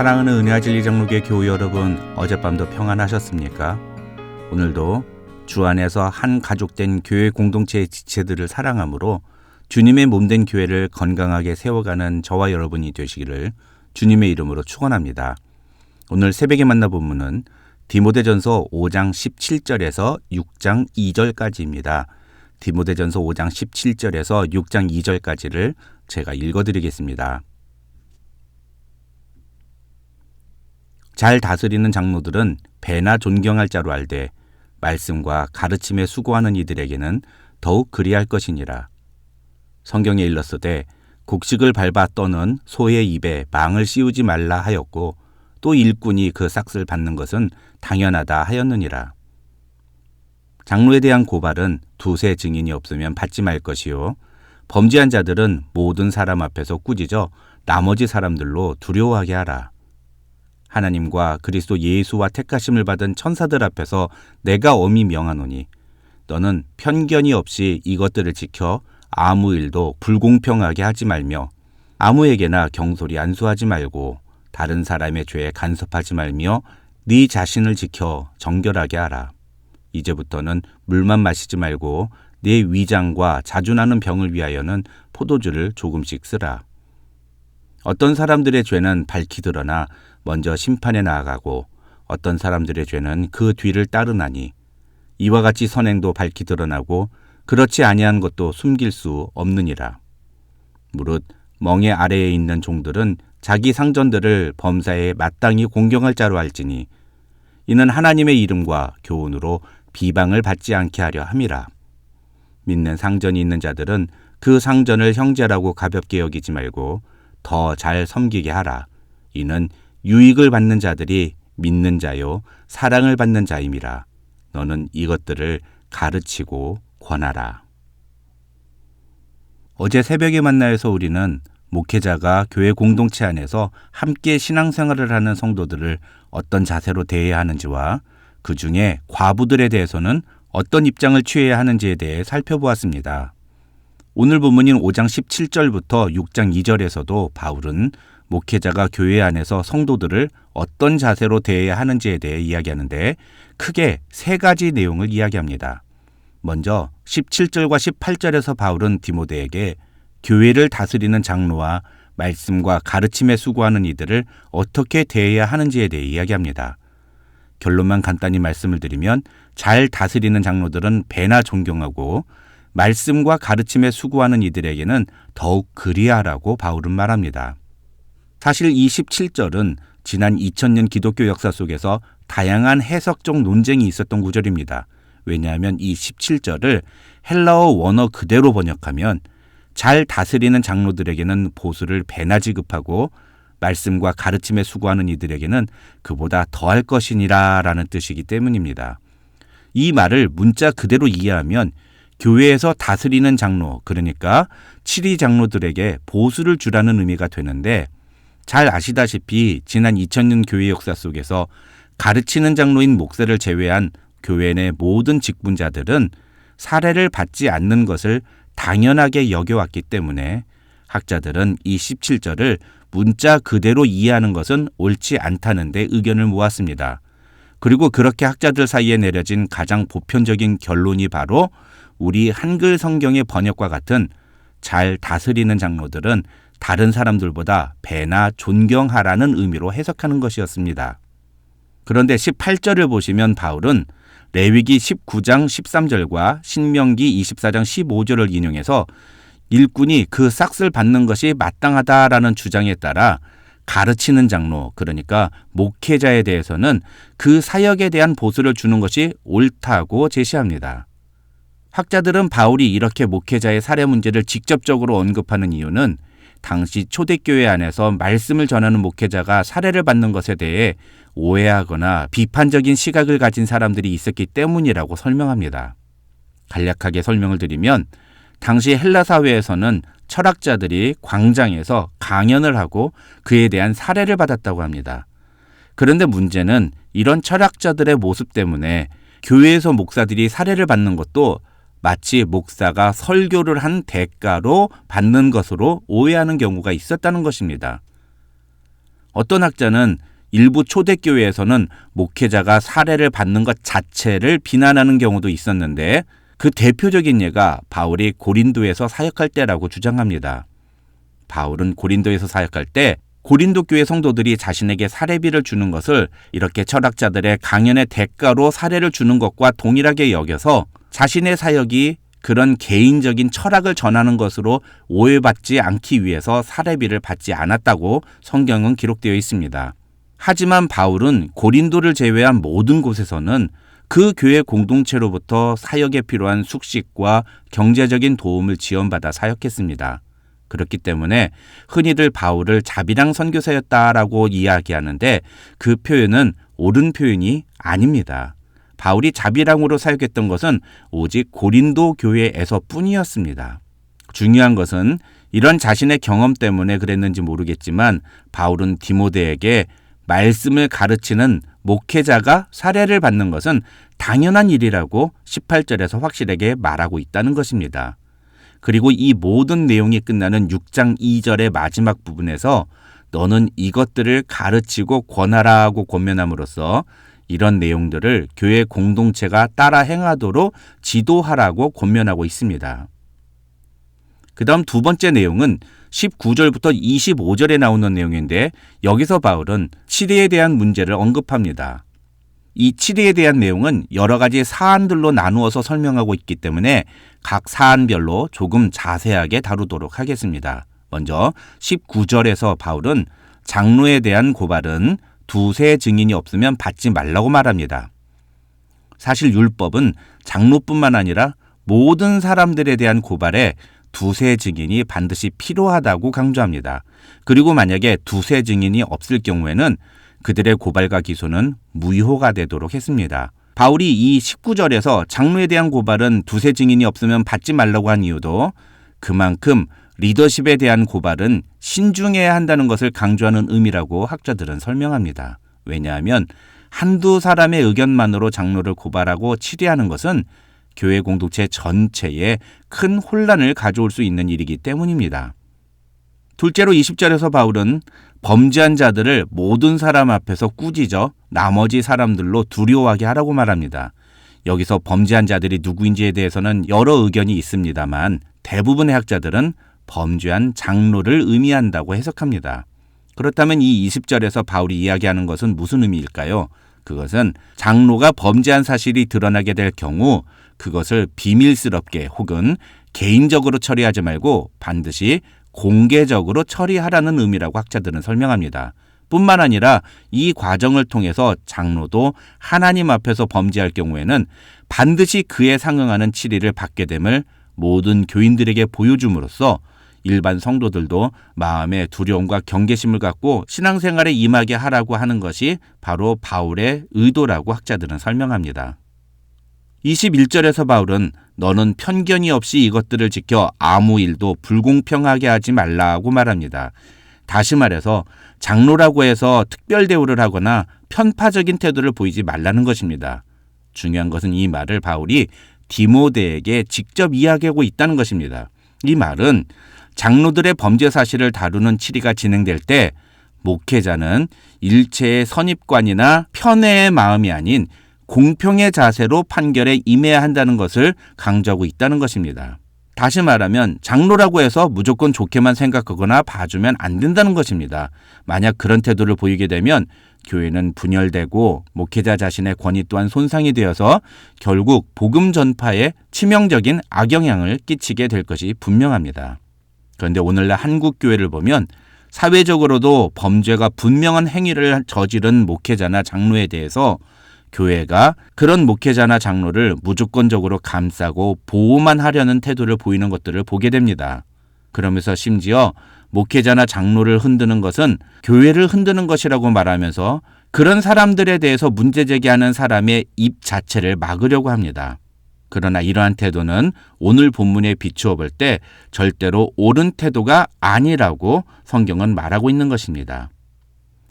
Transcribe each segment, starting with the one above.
사랑하는 은혜와 진리 장로교회 교우 여러분, 어젯밤도 평안하셨습니까? 오늘도 주 안에서 한 가족된 교회 공동체의 지체들을 사랑함으로 주님의 몸된 교회를 건강하게 세워가는 저와 여러분이 되시기를 주님의 이름으로 축원합니다. 오늘 새벽에 만나 본문은 디모데전서 5장 17절에서 6장 2절까지입니다. 디모데전서 5장 17절에서 6장 2절까지를 제가 읽어드리겠습니다. 잘 다스리는 장로들은 배나 존경할 자로 알되 말씀과 가르침에 수고하는 이들에게는 더욱 그리할 것이니라. 성경에 일렀으되 곡식을 밟아 떠는 소의 입에 망을 씌우지 말라 하였고 또 일꾼이 그 삭슬 받는 것은 당연하다 하였느니라. 장로에 대한 고발은 두세 증인이 없으면 받지 말 것이요 범죄한 자들은 모든 사람 앞에서 꾸짖어 나머지 사람들로 두려워하게 하라. 하나님과 그리스도 예수와 택하심을 받은 천사들 앞에서 내가 엄히 명하노니 너는 편견이 없이 이것들을 지켜 아무 일도 불공평하게 하지 말며 아무에게나 경솔히 안수하지 말고 다른 사람의 죄에 간섭하지 말며 네 자신을 지켜 정결하게 하라. 이제부터는 물만 마시지 말고 네 위장과 자주나는 병을 위하여는 포도주를 조금씩 쓰라. 어떤 사람들의 죄는 밝히 드러나 먼저 심판에 나아가고 어떤 사람들의 죄는 그 뒤를 따르나니 이와 같이 선행도 밝히 드러나고 그렇지 아니한 것도 숨길 수 없느니라. 무릇 멍에 아래에 있는 종들은 자기 상전들을 범사에 마땅히 공경할 자로 알지니 이는 하나님의 이름과 교훈으로 비방을 받지 않게 하려 함이라. 믿는 상전이 있는 자들은 그 상전을 형제라고 가볍게 여기지 말고 더 잘 섬기게 하라. 이는 유익을 받는 자들이 믿는 자요 사랑을 받는 자임이라. 너는 이것들을 가르치고 권하라. 어제 새벽에 만나에서 우리는 목회자가 교회 공동체 안에서 함께 신앙생활을 하는 성도들을 어떤 자세로 대해야 하는지와 그 중에 과부들에 대해서는 어떤 입장을 취해야 하는지에 대해 살펴보았습니다. 오늘 본문인 5장 17절부터 6장 2절에서도 바울은 목회자가 교회 안에서 성도들을 어떤 자세로 대해야 하는지에 대해 이야기하는데 크게 세 가지 내용을 이야기합니다. 먼저 17절과 18절에서 바울은 디모데에게 교회를 다스리는 장로와 말씀과 가르침에 수고하는 이들을 어떻게 대해야 하는지에 대해 이야기합니다. 결론만 간단히 말씀을 드리면 잘 다스리는 장로들은 배나 존경하고 말씀과 가르침에 수고하는 이들에게는 더욱 그리하라고 바울은 말합니다. 사실 이 17절은 지난 2000년 기독교 역사 속에서 다양한 해석적 논쟁이 있었던 구절입니다. 왜냐하면 이 17절을 헬라어 원어 그대로 번역하면 잘 다스리는 장로들에게는 보수를 배나 지급하고 말씀과 가르침에 수고하는 이들에게는 그보다 더할 것이니라 라는 뜻이기 때문입니다. 이 말을 문자 그대로 이해하면 교회에서 다스리는 장로, 그러니까 치리 장로들에게 보수를 주라는 의미가 되는데 잘 아시다시피 지난 2000년 교회 역사 속에서 가르치는 장로인 목사를 제외한 교회 내 모든 직분자들은 사례를 받지 않는 것을 당연하게 여겨왔기 때문에 학자들은 이 17절을 문자 그대로 이해하는 것은 옳지 않다는 데 의견을 모았습니다. 그리고 그렇게 학자들 사이에 내려진 가장 보편적인 결론이 바로 우리 한글 성경의 번역과 같은 잘 다스리는 장로들은 다른 사람들보다 배나 존경하라는 의미로 해석하는 것이었습니다. 그런데 18절을 보시면 바울은 레위기 19장 13절과 신명기 24장 15절을 인용해서 일꾼이 그 삭슬 받는 것이 마땅하다라는 주장에 따라 가르치는 장로, 그러니까 목회자에 대해서는 그 사역에 대한 보수를 주는 것이 옳다고 제시합니다. 학자들은 바울이 이렇게 목회자의 사례 문제를 직접적으로 언급하는 이유는 당시 초대교회 안에서 말씀을 전하는 목회자가 사례를 받는 것에 대해 오해하거나 비판적인 시각을 가진 사람들이 있었기 때문이라고 설명합니다. 간략하게 설명을 드리면 당시 헬라 사회에서는 철학자들이 광장에서 강연을 하고 그에 대한 사례를 받았다고 합니다. 그런데 문제는 이런 철학자들의 모습 때문에 교회에서 목사들이 사례를 받는 것도 마치 목사가 설교를 한 대가로 받는 것으로 오해하는 경우가 있었다는 것입니다. 어떤 학자는 일부 초대교회에서는 목회자가 사례를 받는 것 자체를 비난하는 경우도 있었는데 그 대표적인 예가 바울이 고린도에서 사역할 때라고 주장합니다. 바울은 고린도에서 사역할 때 고린도 교회 성도들이 자신에게 사례비를 주는 것을 이렇게 철학자들의 강연의 대가로 사례를 주는 것과 동일하게 여겨서 자신의 사역이 그런 개인적인 철학을 전하는 것으로 오해받지 않기 위해서 사례비를 받지 않았다고 성경은 기록되어 있습니다. 하지만 바울은 고린도를 제외한 모든 곳에서는 그 교회 공동체로부터 사역에 필요한 숙식과 경제적인 도움을 지원받아 사역했습니다. 그렇기 때문에 흔히들 바울을 자비랑 선교사였다라고 이야기하는데 그 표현은 옳은 표현이 아닙니다. 바울이 자비랑으로 사역했던 것은 오직 고린도 교회에서 뿐이었습니다. 중요한 것은 이런 자신의 경험 때문에 그랬는지 모르겠지만 바울은 디모데에게 말씀을 가르치는 목회자가 사례를 받는 것은 당연한 일이라고 18절에서 확실하게 말하고 있다는 것입니다. 그리고 이 모든 내용이 끝나는 6장 2절의 마지막 부분에서 너는 이것들을 가르치고 권하라고 권면함으로써 이런 내용들을 교회 공동체가 따라 행하도록 지도하라고 권면하고 있습니다. 그 다음 두 번째 내용은 19절부터 25절에 나오는 내용인데 여기서 바울은 치리에 대한 문제를 언급합니다. 이 치리에 대한 내용은 여러 가지 사안들로 나누어서 설명하고 있기 때문에 각 사안별로 조금 자세하게 다루도록 하겠습니다. 먼저 19절에서 바울은 장로에 대한 고발은 두세 증인이 없으면 받지 말라고 말합니다. 사실 율법은 장로뿐만 아니라 모든 사람들에 대한 고발에 두세 증인이 반드시 필요하다고 강조합니다. 그리고 만약에 두세 증인이 없을 경우에는 그들의 고발과 기소는 무효가 되도록 했습니다. 바울이 이 19절에서 장로에 대한 고발은 두세 증인이 없으면 받지 말라고 한 이유도 그만큼 리더십에 대한 고발은 신중해야 한다는 것을 강조하는 의미라고 학자들은 설명합니다. 왜냐하면 한두 사람의 의견만으로 장로를 고발하고 치리하는 것은 교회 공동체 전체에 큰 혼란을 가져올 수 있는 일이기 때문입니다. 둘째로 20절에서 바울은 범죄한 자들을 모든 사람 앞에서 꾸짖어 나머지 사람들로 두려워하게 하라고 말합니다. 여기서 범죄한 자들이 누구인지에 대해서는 여러 의견이 있습니다만 대부분의 학자들은 범죄한 장로를 의미한다고 해석합니다. 그렇다면 이 20절에서 바울이 이야기하는 것은 무슨 의미일까요? 그것은 장로가 범죄한 사실이 드러나게 될 경우 그것을 비밀스럽게 혹은 개인적으로 처리하지 말고 반드시 공개적으로 처리하라는 의미라고 학자들은 설명합니다. 뿐만 아니라 이 과정을 통해서 장로도 하나님 앞에서 범죄할 경우에는 반드시 그에 상응하는 치리를 받게 됨을 모든 교인들에게 보여줌으로써 일반 성도들도 마음의 두려움과 경계심을 갖고 신앙생활에 임하게 하라고 하는 것이 바로 바울의 의도라고 학자들은 설명합니다. 21절에서 바울은 너는 편견이 없이 이것들을 지켜 아무 일도 불공평하게 하지 말라고 말합니다. 다시 말해서 장로라고 해서 특별 대우를 하거나 편파적인 태도를 보이지 말라는 것입니다. 중요한 것은 이 말을 바울이 디모데에게 직접 이야기하고 있다는 것입니다. 이 말은 장로들의 범죄 사실을 다루는 치리가 진행될 때 목회자는 일체의 선입관이나 편애의 마음이 아닌 공평의 자세로 판결에 임해야 한다는 것을 강조하고 있다는 것입니다. 다시 말하면 장로라고 해서 무조건 좋게만 생각하거나 봐주면 안 된다는 것입니다. 만약 그런 태도를 보이게 되면 교회는 분열되고 목회자 자신의 권위 또한 손상이 되어서 결국 복음 전파에 치명적인 악영향을 끼치게 될 것이 분명합니다. 그런데 오늘날 한국 교회를 보면 사회적으로도 범죄가 분명한 행위를 저지른 목회자나 장로에 대해서 교회가 그런 목회자나 장로를 무조건적으로 감싸고 보호만 하려는 태도를 보이는 것들을 보게 됩니다. 그러면서 심지어 목회자나 장로를 흔드는 것은 교회를 흔드는 것이라고 말하면서 그런 사람들에 대해서 문제 제기하는 사람의 입 자체를 막으려고 합니다. 그러나 이러한 태도는 오늘 본문에 비추어 볼 때 절대로 옳은 태도가 아니라고 성경은 말하고 있는 것입니다.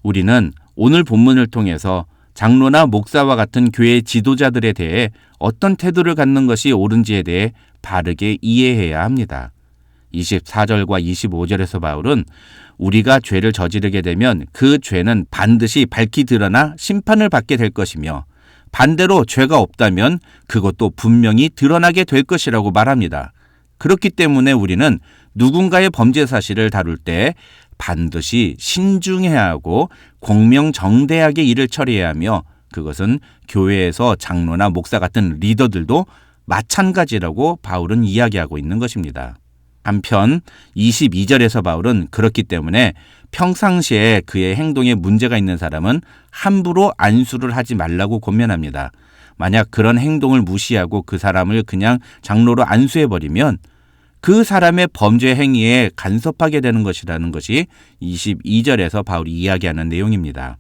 우리는 오늘 본문을 통해서 장로나 목사와 같은 교회 지도자들에 대해 어떤 태도를 갖는 것이 옳은지에 대해 바르게 이해해야 합니다. 24절과 25절에서 바울은 우리가 죄를 저지르게 되면 그 죄는 반드시 밝히 드러나 심판을 받게 될 것이며 반대로 죄가 없다면 그것도 분명히 드러나게 될 것이라고 말합니다. 그렇기 때문에 우리는 누군가의 범죄 사실을 다룰 때 반드시 신중해야 하고 공명정대하게 일을 처리해야 하며 그것은 교회에서 장로나 목사 같은 리더들도 마찬가지라고 바울은 이야기하고 있는 것입니다. 한편 22절에서 바울은 그렇기 때문에 평상시에 그의 행동에 문제가 있는 사람은 함부로 안수를 하지 말라고 권면합니다. 만약 그런 행동을 무시하고 그 사람을 그냥 장로로 안수해버리면 그 사람의 범죄 행위에 간섭하게 되는 것이라는 것이 22절에서 바울이 이야기하는 내용입니다.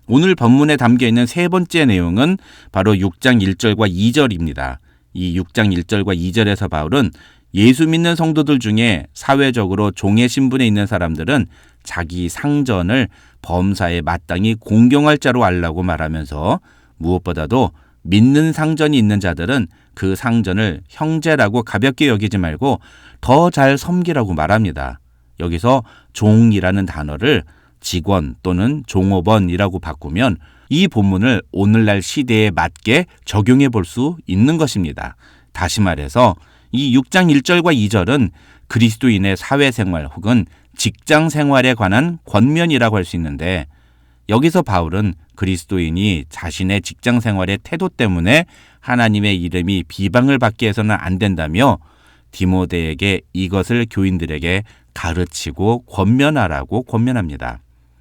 오늘 본문에 담겨있는 세 번째 내용은 바로 6장 1절과 2절입니다. 이 6장 1절과 2절에서 바울은 예수 믿는 성도들 중에 사회적으로 종의 신분에 있는 사람들은 자기 상전을 범사에 마땅히 공경할 자로 알라고 말하면서 무엇보다도 믿는 상전이 있는 자들은 그 상전을 형제라고 가볍게 여기지 말고 더 잘 섬기라고 말합니다. 여기서 종이라는 단어를 직원 또는 종업원이라고 바꾸면 이 본문을 오늘날 시대에 맞게 적용해 볼 수 있는 것입니다. 다시 말해서 이 6장 1절과 2절은 그리스도인의 사회생활 혹은 직장생활에 관한 권면이라고 할 수 있는데 여기서 바울은 그리스도인이 자신의 직장생활의 태도 때문에 하나님의 이름이 비방을 받게 해서는 안 된다며 디모데에게 이것을 교인들에게 가르치고 권면하라고 권면합니다.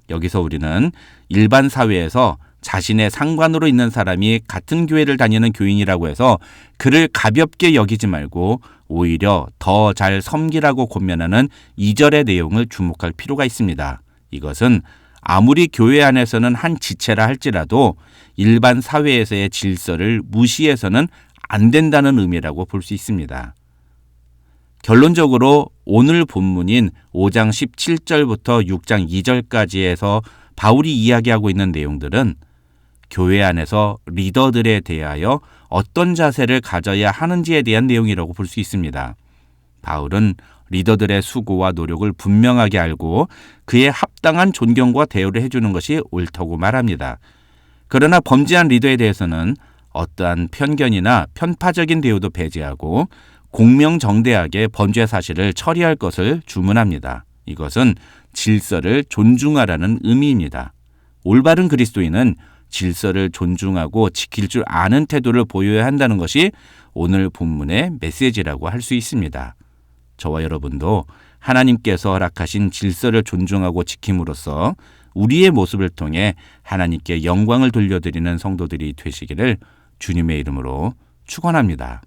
여기서 우리는 일반 사회에서 자신의 상관으로 있는 사람이 같은 교회를 다니는 교인이라고 해서 그를 가볍게 여기지 말고 오히려 더 잘 섬기라고 권면하는 2절의 내용을 주목할 필요가 있습니다. 이것은 아무리 교회 안에서는 한 지체라 할지라도 일반 사회에서의 질서를 무시해서는 안 된다는 의미라고 볼 수 있습니다. 결론적으로 오늘 본문인 5장 17절부터 6장 2절까지에서 바울이 이야기하고 있는 내용들은 교회 안에서 리더들에 대하여 어떤 자세를 가져야 하는지에 대한 내용이라고 볼 수 있습니다. 바울은 리더들의 수고와 노력을 분명하게 알고 그에 합당한 존경과 대우를 해주는 것이 옳다고 말합니다. 그러나 범죄한 리더에 대해서는 어떠한 편견이나 편파적인 대우도 배제하고 공명정대하게 범죄 사실을 처리할 것을 주문합니다. 이것은 질서를 존중하라는 의미입니다. 올바른 그리스도인은 질서를 존중하고 지킬 줄 아는 태도를 보여야 한다는 것이 오늘 본문의 메시지라고 할 수 있습니다. 저와 여러분도 하나님께서 허락하신 질서를 존중하고 지킴으로써 우리의 모습을 통해 하나님께 영광을 돌려드리는 성도들이 되시기를 주님의 이름으로 축원합니다.